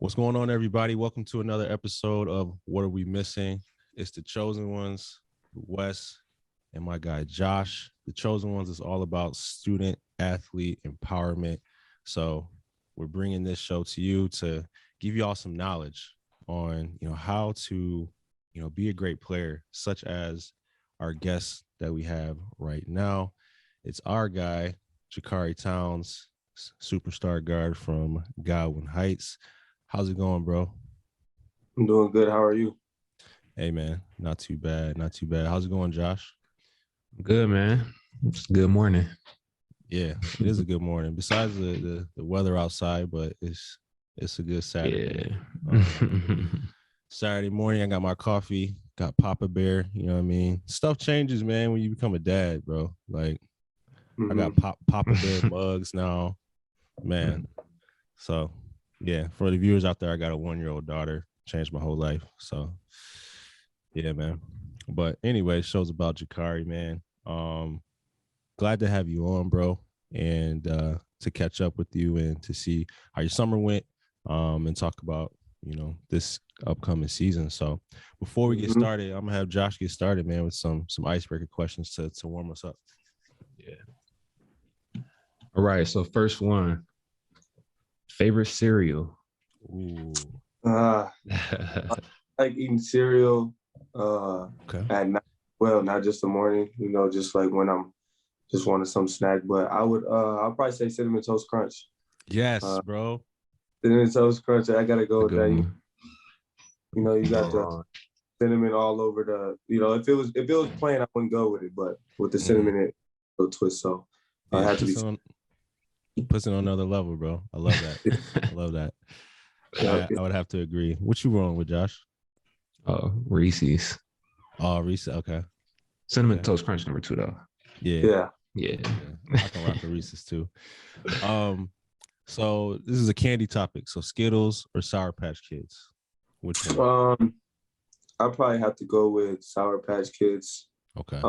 What's going on, everybody? Welcome to another episode of What Are We Missing? It's the Chosen Ones, Wes, and my guy, Josh. The Chosen Ones is all about student athlete empowerment. So we're bringing this show to you to give you all some knowledge on, how to, be a great player, such as our guest that we have right now. It's our guy, Jakhary Towns, superstar guard from Godwin Heights. How's it going, bro? I'm doing good. How are you? Hey, man. Not too bad. Not too bad. How's it going, Josh? Good, man. It's a good morning. Yeah, it is a good morning. Besides the weather outside, but it's a good Saturday. Yeah. Saturday morning, I got my coffee, got Papa Bear. You know what I mean? Stuff changes, man, when you become a dad, bro. Like, I got Papa Bear mugs now, man. So, yeah, for the viewers out there, I got a 1-year-old daughter. Changed my whole life. So, yeah, man. But anyway, show's about Jakhary, man. Glad to have you on, bro, and to catch up with you and to see how your summer went, and talk about, this upcoming season. So before we get started, I'm gonna have Josh get started, man, with some icebreaker questions to warm us up. Yeah. All right. So first one, favorite cereal. Ooh. I like eating cereal at night. Well, not just the morning, just like when I'm just wanted some snack. But I'll probably say Cinnamon Toast Crunch. Yes, bro. Cinnamon Toast Crunch. I gotta go with that. You got the cinnamon all over the. If it was plain, I wouldn't go with it. But with the cinnamon, it a little twist. So I have to be. Puts it on another level, bro. I love that. I love that. I would have to agree. What you wrong with, Josh? Reese's. Oh, Reese's. Okay. Cinnamon Toast Crunch number 2, though. Yeah. I can rock the Reese's too. So this is a candy topic. So Skittles or Sour Patch Kids? Which one? I'll probably have to go with Sour Patch Kids. Okay.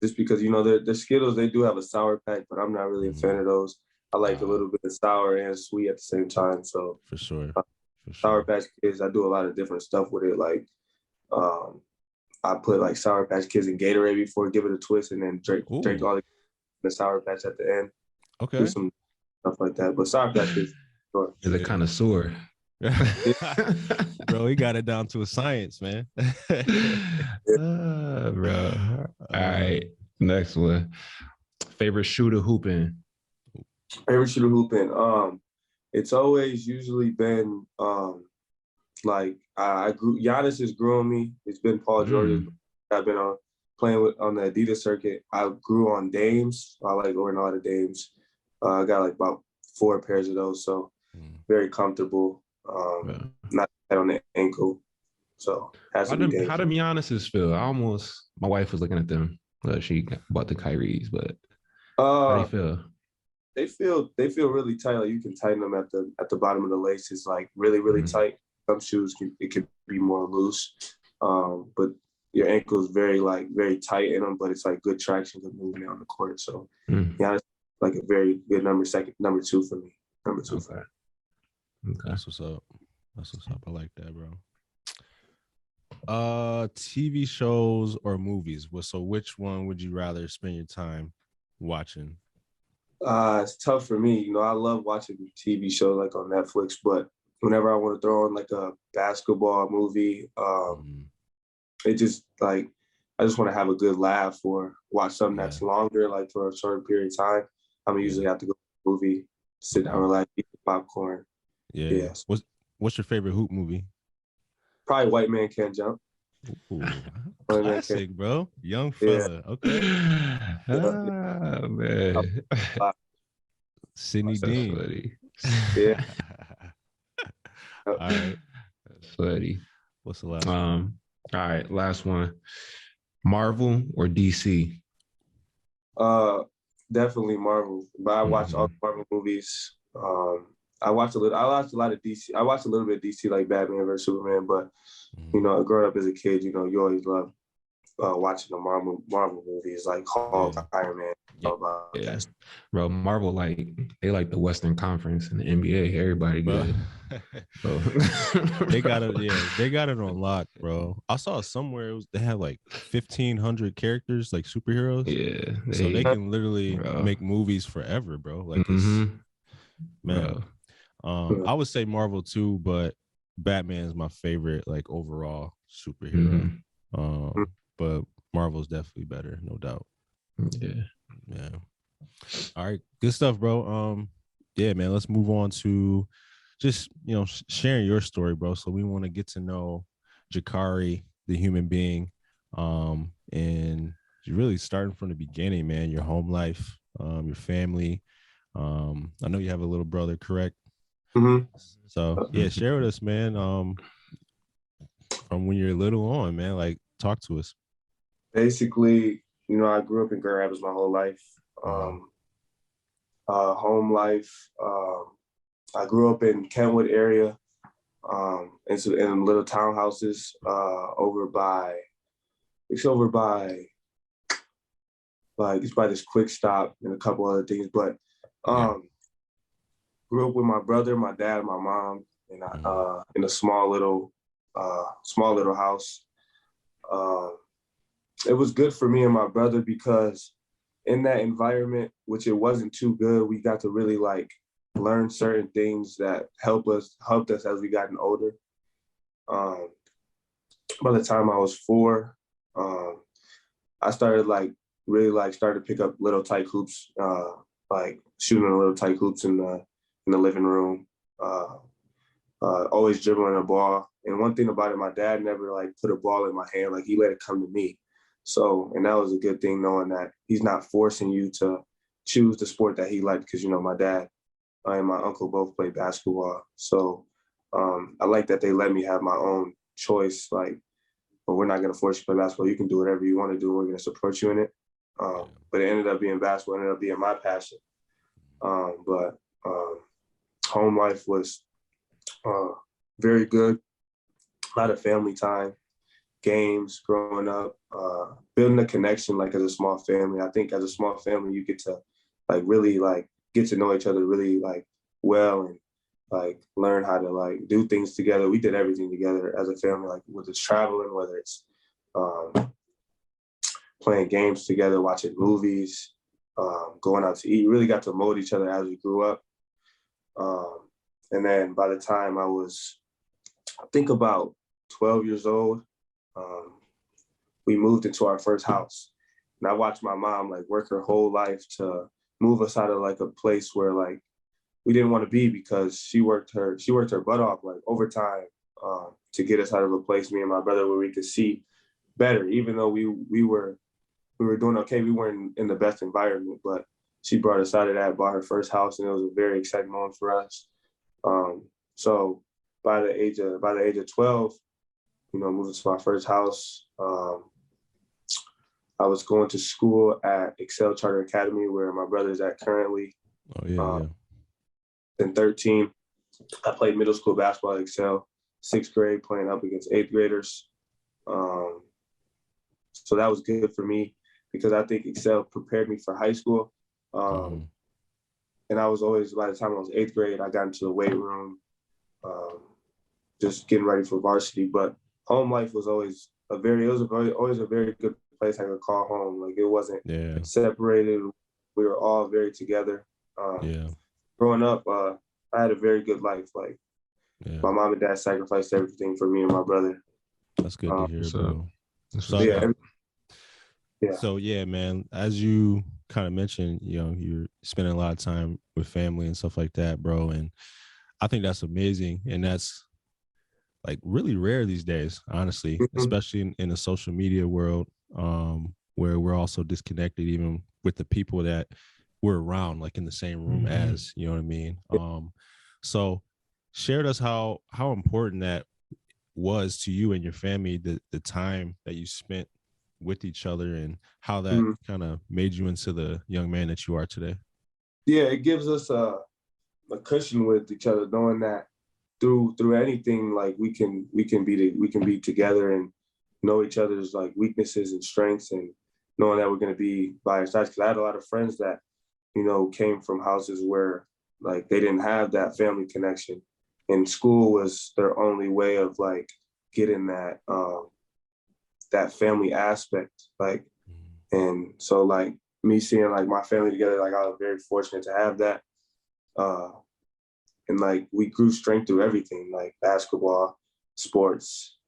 Just because the Skittles, they do have a sour pack, but I'm not really a fan of those. I like a little bit of sour and sweet at the same time. So for sure. Sour Patch Kids, I do a lot of different stuff with it. Like I put like Sour Patch Kids in Gatorade before, give it a twist, and then drink all the Sour Patch at the end. Okay. Do some stuff like that. But Sour Patch Kids, sure. Is it connoisseur? Bro, he got it down to a science, man. Bro. All right. Next one. Favorite shooter hooping. Favorite shooter hooping. It's always usually been like I grew. Giannis has grew on me. It's been Paul George. I've been playing with on the Adidas circuit. I grew on Dames. I like wearing a lot of Dames. I got like about 4 pairs of those, so very comfortable. Not on the ankle, so has to be Dames. How do Giannis's feel? My wife was looking at them. She bought the Kyries, but how do you feel? They feel really tight. Like you can tighten them at the bottom of the laces, like really tight. Some shoes can be more loose, but your ankle is very tight in them. But it's like good traction, good movement on the court. So yeah, like a very good number 2 for me. Number 2. Okay. That's what's up. I like that, bro. TV shows or movies? So which one would you rather spend your time watching? It's tough for me. I love watching TV shows like on Netflix, but whenever I want to throw on like a basketball movie, it just like I just want to have a good laugh or watch something that's longer, like for a short period of time. I'm usually have to go to a movie, sit down, relax, eat popcorn. Yeah. What's your favorite hoop movie? Probably White Man Can't Jump. Ooh, classic, bro. Young fella. Yeah. Okay. Man. Sidney Dean. Yeah. All right. That's funny. What's the last one? All right, last one. Marvel or DC? Definitely Marvel. But I watch all the Marvel movies. I watched a lot of DC. I watched a little bit of DC, like Batman vs Superman. But growing up as a kid, you always love watching the Marvel movies like Hulk, Iron Man. Yeah. Bro, Marvel, like, they like the Western Conference and the NBA. Everybody good. Bro. They got it. Yeah, they got it on lock, bro. I saw somewhere they have like 1,500 characters, like superheroes. Yeah, so they can literally make movies forever, bro. Like, it's man. I would say Marvel too, but Batman is my favorite, like, overall superhero. But Marvel's definitely better, no doubt. Yeah. All right, good stuff, bro. Yeah, man. Let's move on to just, sharing your story, bro. So we want to get to know Jakhary, the human being, and really starting from the beginning, man. Your home life, your family. I know you have a little brother, correct? So yeah, share with us, man. From when you're little on, man. Like, talk to us. Basically, I grew up in Grand Rapids my whole life. Home life. I grew up in Kentwood area, in little townhouses over by it's by this Quick Stop and a couple other things. But grew up with my brother, my dad, my mom, and in a small little house. It was good for me and my brother because in that environment, which it wasn't too good, we got to really like learn certain things that helped us as we gotten older. By the time I was 4, I started started to pick up little tight hoops, like shooting little tight hoops in the living room. Always dribbling a ball. And one thing about it, my dad never like put a ball in my hand. Like, he let it come to me. So, and that was a good thing, knowing that he's not forcing you to choose the sport that he liked, because, my dad and my uncle both played basketball. So I like that they let me have my own choice. Like, well, we're not going to force you to play basketball. You can do whatever you want to do. We're going to support you in it. But it ended up being basketball, ended up being my passion. But home life was very good. A lot of family time, games growing up, building a connection, like, as a small family. I think as a small family, you get to like really like get to know each other really like well, and like learn how to like do things together. We did everything together as a family, like whether it's traveling, whether it's playing games together, watching movies, going out to eat. We really got to mold each other as we grew up. And then by the time I was, I think, about 12 years old, we moved into our first house. And I watched my mom like work her whole life to move us out of like a place where like we didn't want to be, because she worked her butt off like overtime to get us out of a place, me and my brother, where we could see better. Even though we were doing okay, we weren't in the best environment, but she brought us out of that, bought her first house, and it was a very exciting moment for us. So by the age of 12, moving to my first house, I was going to school at Excel Charter Academy, where my brother's at currently. In 13, I played middle school basketball at Excel. 6th grade, playing up against 8th graders. So that was good for me, because I think Excel prepared me for high school. And I was always, by the time I was 8th grade, I got into the weight room, just getting ready for varsity. But home life was always always a very good place I could call home. Like, it wasn't separated. We were all very together. Growing up, I had a very good life. Like, my mom and dad sacrificed everything for me and my brother. That's good to hear, bro. So yeah, man, as you kind of mentioned, you're spending a lot of time with family and stuff like that, bro. And I think that's amazing. And that's like really rare these days, honestly, especially in the social media world, where we're also disconnected even with the people that we're around, like in the same room as, you know what I mean? So share with us how important that was to you and your family, the time that you spent with each other, and how that kind of made you into the young man that you are today. Yeah, it gives us a cushion with each other, knowing that through anything, like we can be together, and know each other's like weaknesses and strengths, and knowing that we're going to be by our sides. Because I had a lot of friends that, you know, came from houses where like they didn't have that family connection, and school was their only way of like getting that family aspect. Like, and so like me seeing like my family together, like I was very fortunate to have that. And like we grew strength through everything, like basketball, sports,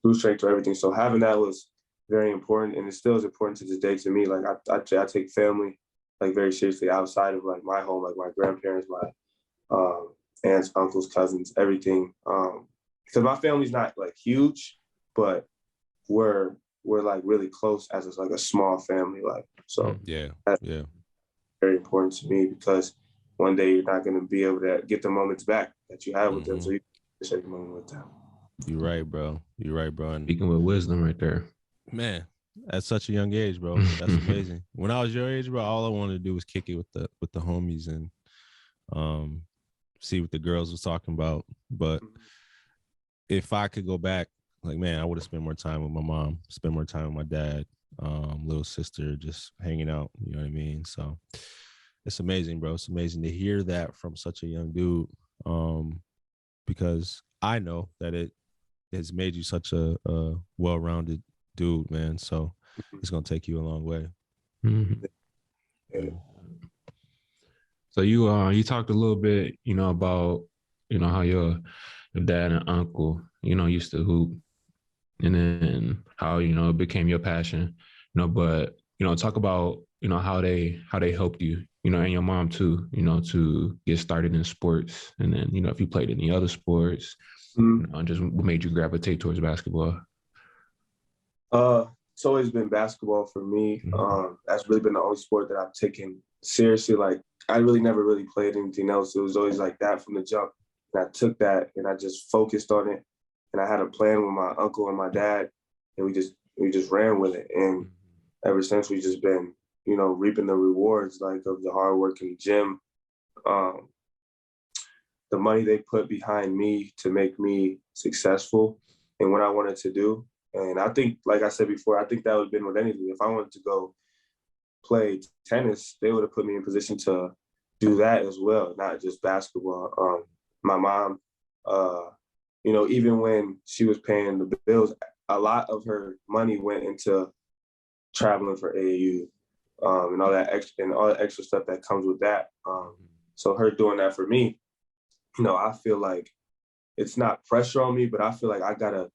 grew strength through everything. So having that was very important, and it still is important to this day to me. Like I take family like very seriously outside of like my home, like my grandparents, my aunts, uncles, cousins, everything. Because my family's not like huge, but we're like really close as it's like a small family. Like, so that's very important to me, because one day you're not going to be able to get the moments back that you have with them. So you share the moment with them. You're right, bro. You're right, bro. And speaking with wisdom right there. Man, at such a young age, bro. That's amazing. When I was your age, bro, all I wanted to do was kick it with the homies and see what the girls was talking about. But if I could go back, like, man, I would have spent more time with my mom, spent more time with my dad, little sister, just hanging out. You know what I mean? So it's amazing, bro. It's amazing to hear that from such a young dude, because I know that it has made you such a well-rounded dude, man. So it's gonna take you a long way. Yeah. So you talked a little bit, you know, about, you know, how your dad and uncle, you know, used to hoop, and then how, you know, it became your passion, you know, but, you know, talk about, you know, how they helped you, you know, and your mom too, you know, to get started in sports. And then, you know, if you played any other sports, you know, and just what made you gravitate towards basketball? It's always been basketball for me. That's really been the only sport that I've taken seriously. Like, I really never really played anything else. It was always like that from the jump. And I took that and I just focused on it. And I had a plan with my uncle and my dad, and we just ran with it. And ever since, we've just been, you know, reaping the rewards like of the hard work in the gym. The money they put behind me to make me successful and what I wanted to do. And I think, like I said before, I think that would have been with anything. If I wanted to go play tennis, they would have put me in position to do that as well, not just basketball. My mom, you know, even when she was paying the bills, a lot of her money went into traveling for AAU, and all that extra stuff that comes with that. So her doing that for me, you know, I feel like it's not pressure on me, but I feel like I gotta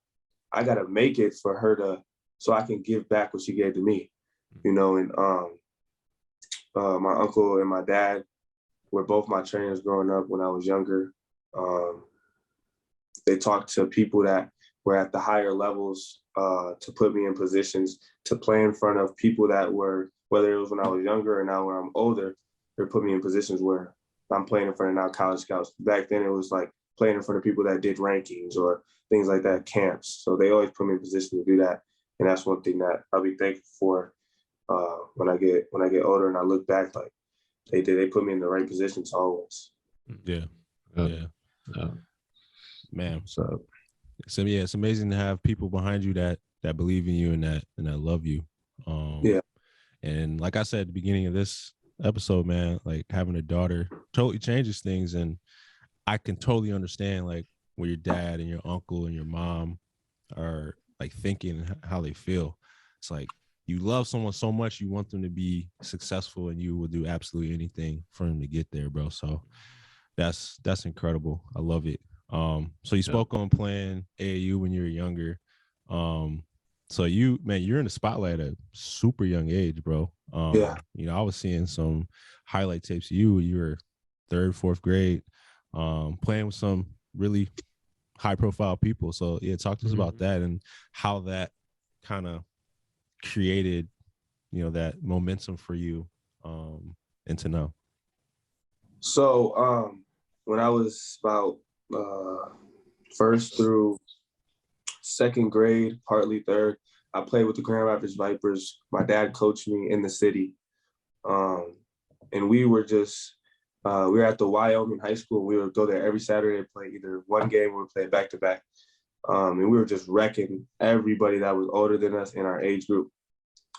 make it for her to, so I can give back what she gave to me, you know. And my uncle and my dad were both my trainers growing up when I was younger. They talked to people that were at the higher levels to put me in positions to play in front of people that were, whether it was when I was younger or now when I'm older, they put me in positions where I'm playing in front of now college scouts. Back then it was like playing in front of people that did rankings or things like that, camps. So they always put me in position to do that. And that's one thing that I'll be thankful for when I get older and I look back, like they put me in the right positions always. Yeah. Man, so yeah, it's amazing to have people behind you that believe in you and that love you. And like I said at the beginning of this episode, man, like having a daughter totally changes things, and I can totally understand like where your dad and your uncle and your mom are like thinking, how they feel. It's like you love someone so much, you want them to be successful, and you will do absolutely anything for them to get there, bro. So that's incredible. I love it. So you spoke on playing AAU when you were younger. So you're in the spotlight at a super young age, bro. You know, I was seeing some highlight tapes of you. You were 3rd, 4th grade, playing with some really high profile people. So yeah, talk to us about that and how that kind of created, you know, that momentum for you, and to know. So when I was about 1st through 2nd grade, partly 3rd, I played with the Grand Rapids Vipers. My dad coached me in the city. And we were just, we were at the WAWM in high school. We would go there every Saturday and play either one game or play back-to-back. And we were just wrecking everybody that was older than us in our age group.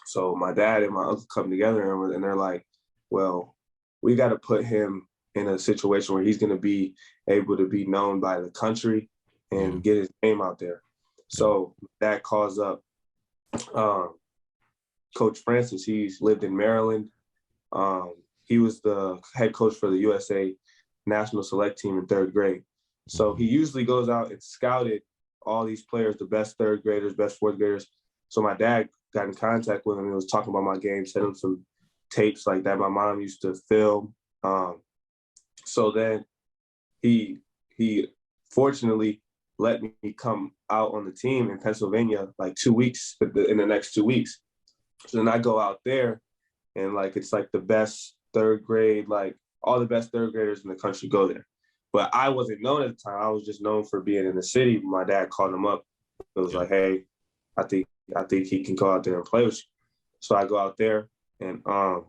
So my dad and my uncle come together and they're like, well, we got to put him in a situation where he's going to be able to be known by the country and get his name out there. So that calls up Coach Francis. He's lived in Maryland. He was the head coach for the USA national select team in third grade. So he usually goes out and scouted all these players, the best third graders, best fourth graders. So my dad got in contact with him and was talking about my game, sent him some tapes like that my mom used to film. So then he fortunately let me come out on the team in Pennsylvania like 2 weeks, in the next 2 weeks. So then I go out there and like it's like the best third grade, like all the best third graders in the country go there. But I wasn't known at the time. I was just known for being in the city. My dad called him up. It was like, hey, I think he can go out there and play with you. So I go out there and, I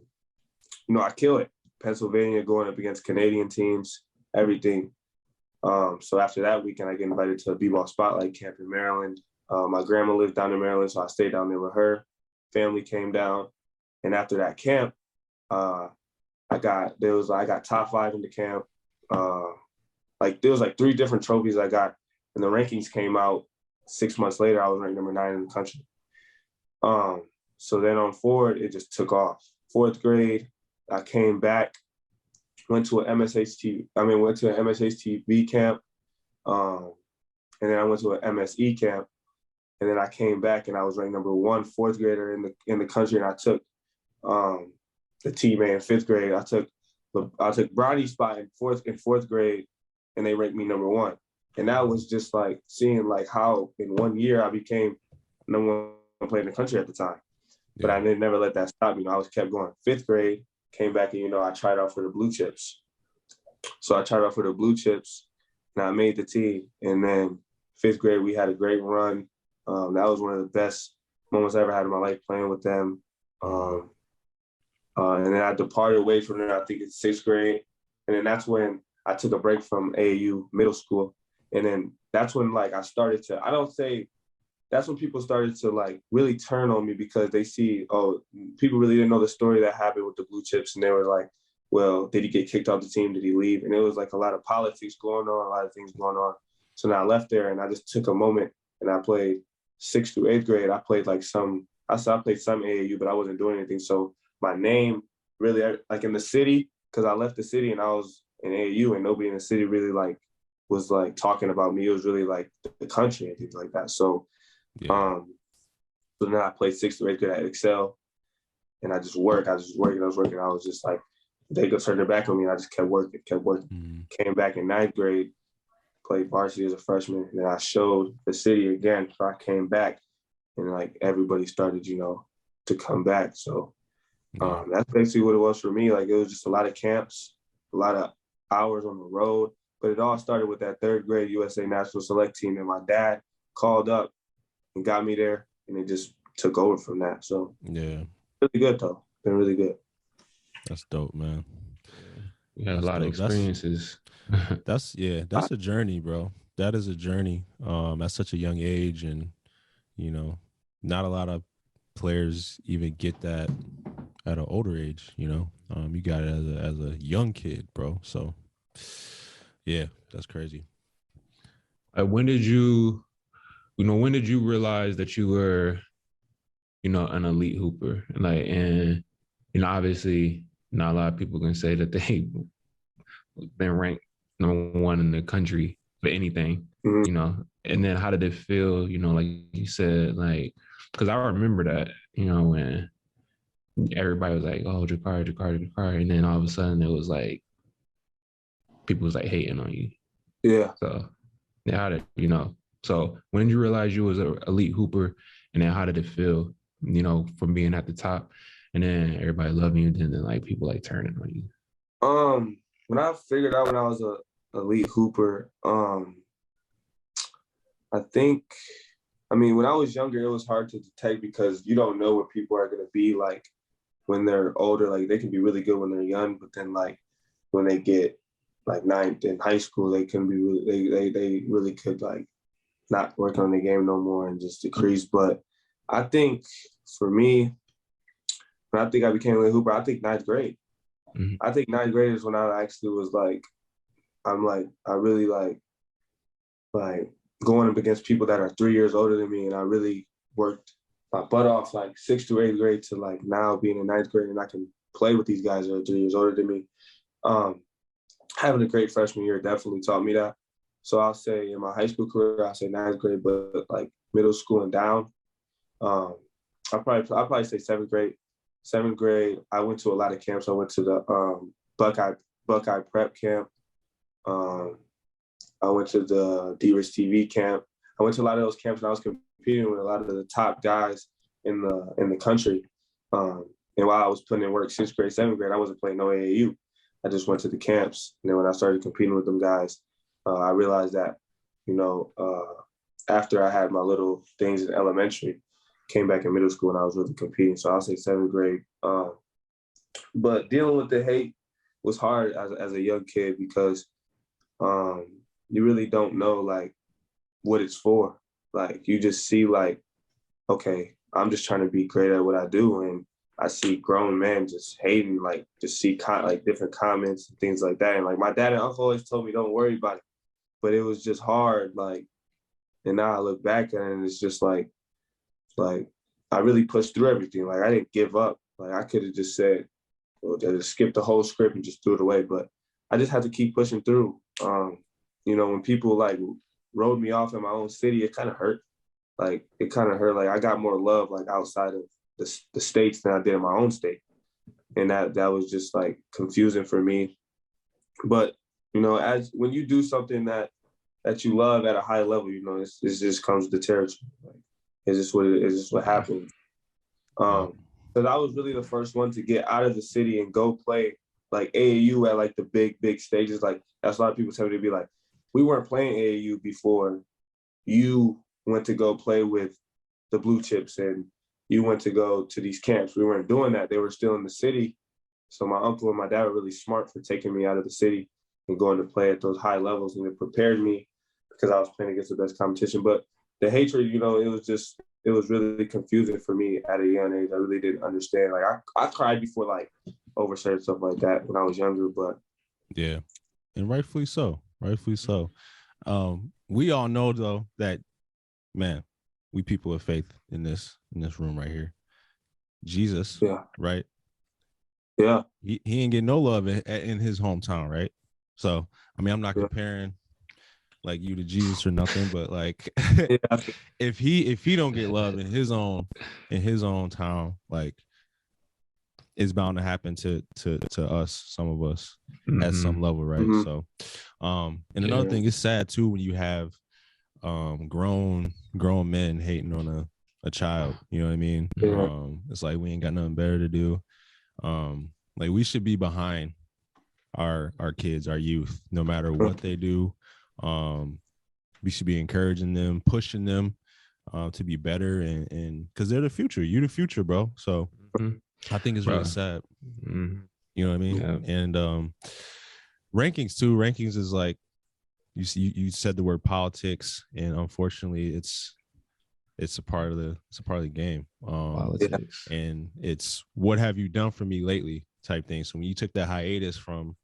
kill it. Pennsylvania, going up against Canadian teams, everything. So after that weekend, I get invited to a b-ball spotlight camp in Maryland. My grandma lived down in Maryland, so I stayed down there with her. Family came down. And after that camp, I got top 5 in the camp. There was like 3 different trophies I got, and the rankings came out 6 months later. I was ranked number 9 in the country. So then on forward, it just took off. 4th grade, I came back, went to an MSHTV camp, and then I went to an MSE camp, and then I came back and I was ranked number 1 4th grader in the country, and I took the team in 5th grade. I took Bronny's spot in fourth grade, and they ranked me number 1. And that was just like seeing like how in 1 year I became number 1 player in the country at the time. But I didn't never let that stop me. I was kept going. 5th grade, came back and, I tried out for the Blue Chips. So I tried out for the Blue Chips and I made the team. And then 5th grade, we had a great run. That was one of the best moments I ever had in my life playing with them. And then I departed away from there, I think it's 6th grade. And then that's when I took a break from AAU middle school. And then that's when that's when people started to like really turn on me, because they see, people really didn't know the story that happened with the Blue Chips. And they were like, well, did he get kicked off the team? Did he leave? And it was like a lot of politics going on, a lot of things going on. So now I left there and I just took a moment and I played 6th through 8th grade. I played I played some AAU, but I wasn't doing anything. So my name really, like in the city, because I left the city and I was in AAU and nobody in the city really was talking about me. It was really like the country and things like that. So, so then I played 6th through 8th grade at Excel, and I just worked. I was working. I was just like, they could turn their back on me, and I just kept working. Came back in 9th grade, played varsity as a freshman, and then I showed the city again. So I came back, and like everybody started, to come back. So that's basically what it was for me. Like it was just a lot of camps, a lot of hours on the road. But it all started with that 3rd grade USA National Select team, and my dad called up and got me there, and it just took over from that. So really good though. Been really good. That's dope, man. You had a lot of experiences. That's a journey, bro. That is a journey. At such a young age, and not a lot of players even get that at an older age. You got it as a young kid, bro. So yeah, that's crazy. When did you realize that you were, an elite hooper? And obviously not a lot of people can say that they've been ranked number 1 in the country for anything, and then how did it feel, like you said, like, because I remember that, when everybody was like, oh, Jakhary, and then all of a sudden it was like, people was like hating on you. Yeah. So how did, so when did you realize you was an elite hooper, and then how did it feel, from being at the top, and then everybody loving you, and then like people like turning on you? When I figured out when I was a elite hooper, I think, when I was younger, it was hard to detect because you don't know what people are going to be like when they're older. Like they can be really good when they're young, but then like when they get like 9th in high school, they can be really, they really could like, not working on the game no more and just decreased. But I think for me, when I think I became a hooper, I think ninth grade. Mm-hmm. I think ninth grade is when I actually was like, I really like going up against people that are 3 years older than me, and I really worked my butt off like 6th to 8th grade to like now being in ninth grade, and I can play with these guys that are 3 years older than me. Having a great freshman year definitely taught me that. So I'll say in my high school career, I'll say ninth grade, but like middle school and down, I'll probably say 7th grade. 7th grade, I went to a lot of camps. I went to the Buckeye Prep Camp. I went to the D-Rich TV camp. I went to a lot of those camps, and I was competing with a lot of the top guys in the country. And while I was putting in work 6th grade, 7th grade, I wasn't playing no AAU. I just went to the camps. And then when I started competing with them guys, I realized that, after I had my little things in elementary, came back in middle school and I was really competing. So I'll say 7th grade. But dealing with the hate was hard as a young kid because you really don't know like what it's for. Like you just see like, okay, I'm just trying to be great at what I do, and I see grown men just hating, like just see like different comments and things like that. And like my dad and uncle always told me, don't worry about it, but it was just hard. Like, and now I look back at it and it's just like I really pushed through everything. Like I didn't give up. Like I could have just said, well, just skip the whole script and just threw it away. But I just had to keep pushing through. When people like wrote me off in my own city, it kind of hurt. Like it kind of hurt. Like I got more love like outside of the states than I did in my own state, and that was just like confusing for me. But as when you do something that you love at a high level, it just comes with the territory. Like, it's just what it is. Just what happened. So I was really the first one to get out of the city and go play like AAU at like the big stages. Like that's a lot of people tell me to be like, we weren't playing AAU before you went to go play with the blue chips and you went to go to these camps. We weren't doing that. They were still in the city. So my uncle and my dad were really smart for taking me out of the city and going to play at those high levels. And it prepared me because I was playing against the best competition. But the hatred, it was really confusing for me at a young age. I really didn't understand. Like I cried before like over certain stuff like that when I was younger, but yeah. And rightfully so. We all know though that, man, we people of faith in this room right here. Jesus, yeah, right? Yeah, he ain't get no love in his hometown, right? So I mean, I'm not comparing like you to Jesus or nothing, but like if he don't get love in his own town, like it's bound to happen to us, some of us, at some level, right? Mm-hmm. So and another thing, it's sad too when you have grown men hating on a child, you know what I mean? It's like we ain't got nothing better to do. Like we should be behind our kids, our youth, no matter what they do. We should be encouraging them, pushing them to be better, and because they're the future. You're the future, bro. So I think it's really sad. You know what I mean? Yeah. And rankings too. Rankings is like you said the word politics, and unfortunately, it's a part of the game. Politics, and it's what have you done for me lately type thing. So when you took that hiatus from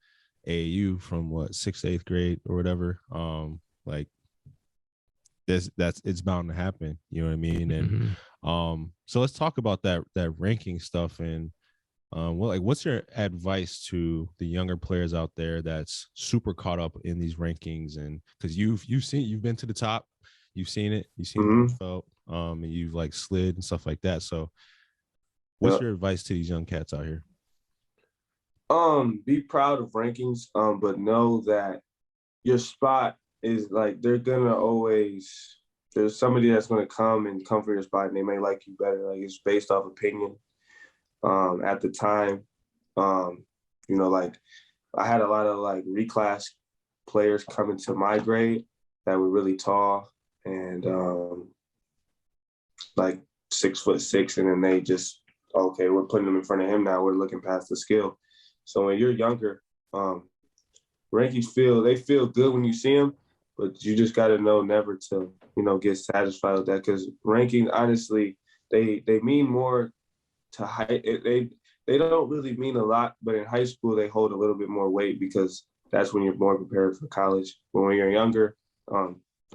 AAU from what 6th, 8th grade or whatever, like it's bound to happen. You know what I mean? And so let's talk about that ranking stuff. And what's your advice to the younger players out there that's super caught up in these rankings? And because you've been to the top, you've seen it how it felt, and you've like slid and stuff like that. So what's your advice to these young cats out here? Be proud of rankings, but know that your spot is like there's somebody that's gonna come for your spot and they may like you better. Like it's based off opinion. At the time, like I had a lot of like reclass players coming to my grade that were really tall and like 6'6", and then they just, okay, we're putting them in front of him now. We're looking past the skill. So when you're younger, rankings feel good when you see them, but you just got to know never to, get satisfied with that, because rankings, honestly, they mean more to high. They don't really mean a lot, but in high school they hold a little bit more weight because that's when you're more prepared for college. But when you're younger,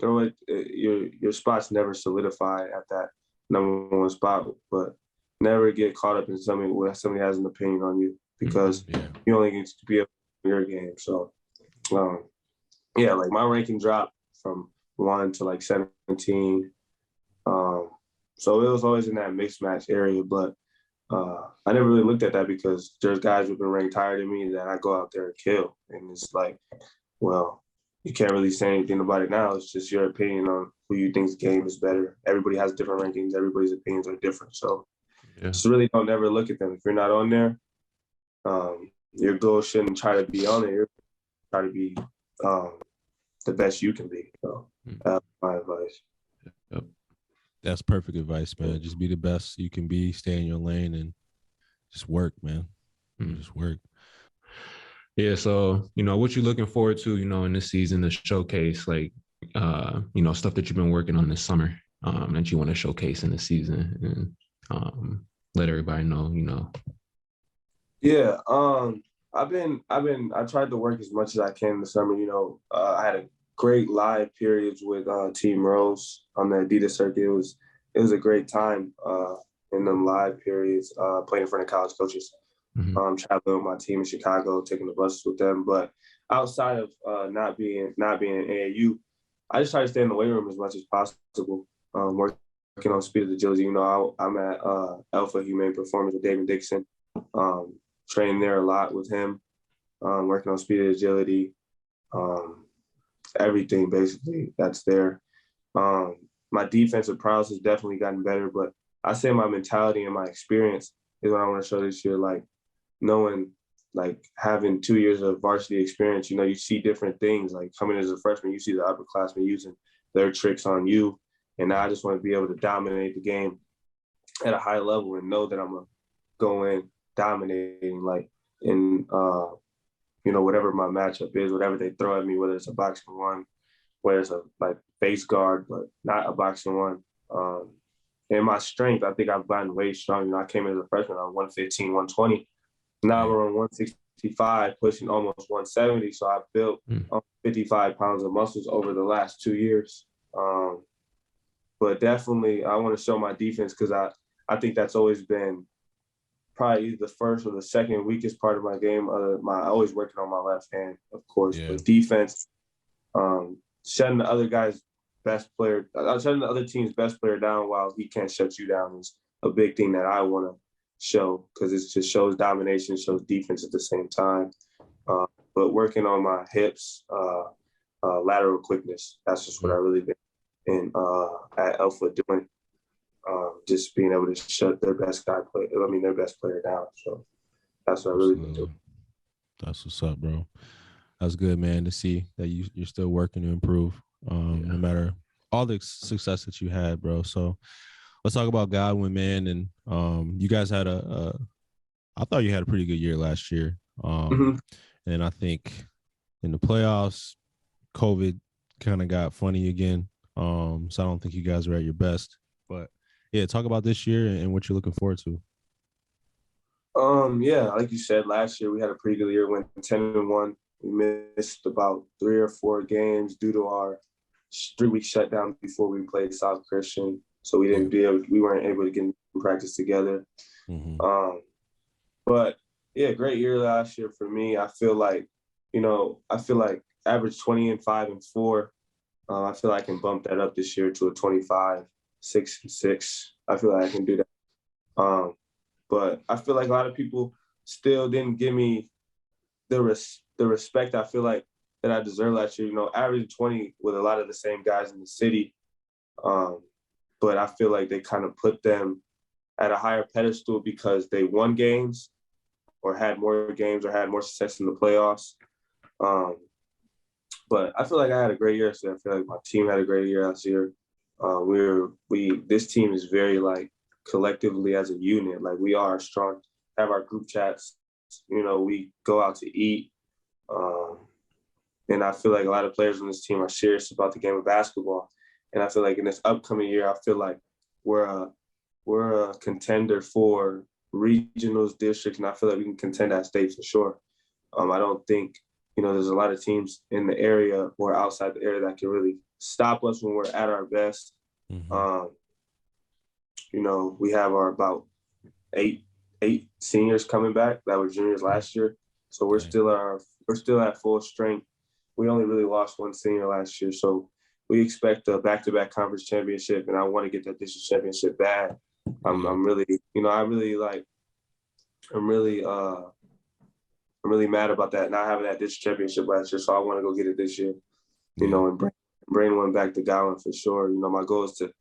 your spot's never solidified at that number one spot, but never get caught up in something where somebody has an opinion on you, because you only get to be able to your game. So, like my ranking dropped from 1 to like 17. So it was always in that mixed match area, but I never really looked at that because there's guys who've been ranked higher than me that I go out there and kill. And it's like, well, you can't really say anything about it now. It's just your opinion on who you think's game is better. Everybody has different rankings. Everybody's opinions are different. So just really don't never look at them. If you're not on there, your goal shouldn't try to be on there. Try to be the best you can be. So that's my advice. Yep. That's perfect advice, man. Just be the best you can be, stay in your lane, and just work, man. Just work. Yeah, so, what you looking forward to, in this season to showcase, like, stuff that you've been working on this summer that you want to showcase in the season and let everybody know. Yeah, I tried to work as much as I can in the summer. I had a great live periods with Team Rose on the Adidas circuit. It was a great time in them live periods, playing in front of college coaches. Traveling with my team in Chicago, taking the buses with them. But outside of not being in AAU, I just try to stay in the weight room as much as possible. Working on speed of agility. I'm at Alpha Humane Performance with David Dixon. Training there a lot with him. Working on speed and agility. Everything basically that's there. My defensive prowess has definitely gotten better, but I say my mentality and my experience is what I want to show this year. Like, knowing, like, having 2 years of varsity experience, you see different things. Like, coming as a freshman, you see the upperclassmen using their tricks on you. And now I just want to be able to dominate the game at a high level and know that I'm going to go in dominating, like, in, whatever my matchup is, whatever they throw at me, whether it's a boxing one, whether it's a, like, face guard, but not a boxing one. And my strength, I think I've gotten way stronger. I came in as a freshman on 115, 120. Now we're on 165, pushing almost 170. So I built 55 pounds of muscles over the last 2 years. But definitely I want to show my defense, because I think that's always been probably the first or the second weakest part of my game. Always working on my left hand, of course. Yeah. But defense, shutting the other guy's best player, shutting the other team's best player down while he can't shut you down is a big thing that I want to show, because it just shows domination, shows defense at the same time. But working on my hips, lateral quickness, that's just what I really been in at Alpha doing. Just being able to shut their best player down. So that's what I really been doing. That's what's up, bro. That's good, man, to see that you're still working to improve, no matter all the success that you had, bro. So let's talk about Godwin, man. And you guys had I thought you had a pretty good year last year. And I think in the playoffs, COVID kind of got funny again. So I don't think you guys are at your best. But yeah, talk about this year and what you're looking forward to. Yeah, like you said, last year we had a pretty good year. Went 10-1. We missed about 3 or 4 games due to our 3-week shutdown before we played South Christian. So we weren't able to get in practice together. But yeah, great year last year for me. I feel like average 20 and 5 and 4. I feel like I can bump that up this year to a 25, 6 and 6. I feel like I can do that. But I feel like a lot of people still didn't give me the respect I feel like that I deserve last year. Average 20 with a lot of the same guys in the city. But I feel like they kind of put them at a higher pedestal because they won games or had more games or had more success in the playoffs. But I feel like I had a great year. So I feel like my team had a great year last year. This team is very, like, collectively as a unit. Like, we are strong, have our group chats. We go out to eat. And I feel like a lot of players on this team are serious about the game of basketball. And I feel like in this upcoming year, I feel like we're a contender for regionals, districts, and I feel like we can contend at state for sure. I don't think, there's a lot of teams in the area or outside the area that can really stop us when we're at our best. Mm-hmm. We have about eight seniors coming back that were juniors last year. So we're still at full strength. We only really lost one senior last year. So we expect a back-to-back conference championship, and I want to get that district championship bad. I'm really mad about that, not having that district championship last year. So I want to go get it this year, and bring one back to Godwin for sure. My goal is to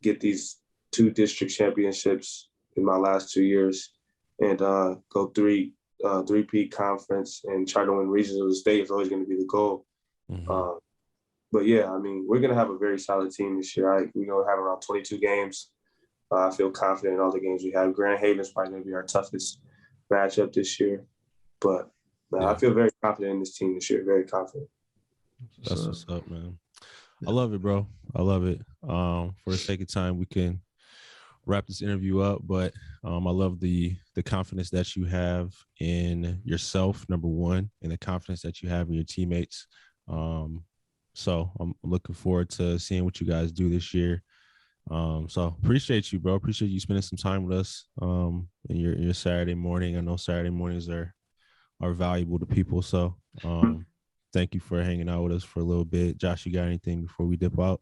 get these 2 district championships in my last 2 years and go 3-peat conference and try to win regional state is always going to be the goal. Mm-hmm. But yeah, we're going to have a very solid team this year. We're going to have around 22 games. I feel confident in all the games we have. Grand Haven's probably going to be our toughest matchup this year. But I feel very confident in this team this year, very confident. That's what's up, man. I love it, bro. I love it. For the sake of time, we can wrap this interview up, but I love the confidence that you have in yourself, number one, and the confidence that you have in your teammates. So I'm looking forward to seeing what you guys do this year. So appreciate you, bro. Appreciate you spending some time with us in your Saturday morning. I know Saturday mornings are valuable to people. So thank you for hanging out with us for a little bit. Josh, you got anything before we dip out?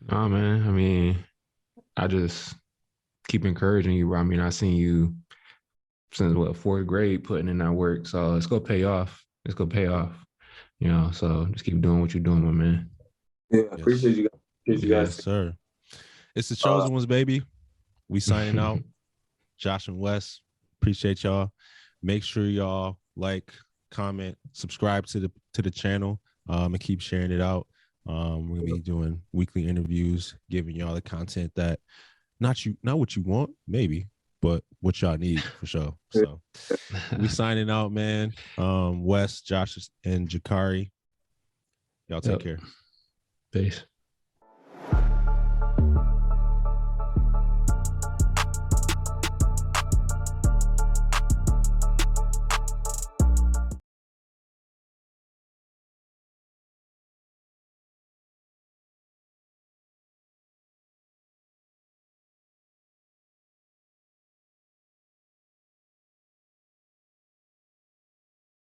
Oh, man. I just keep encouraging you, bro. I seen you since 4th grade putting in that work. So it's gonna pay off. So just keep doing what you're doing, my man. Yeah, appreciate you guys. Appreciate you guys. Yes, sir. It's the chosen ones, baby. We signing out. Josh and Wes, appreciate y'all. Make sure y'all like, comment, subscribe to the channel, and keep sharing it out. We're gonna be doing weekly interviews, giving y'all the content that not what you want, maybe, but what y'all need for sure. So we signing out, man. Wes, Josh, and Jakhary. Y'all take care. Peace.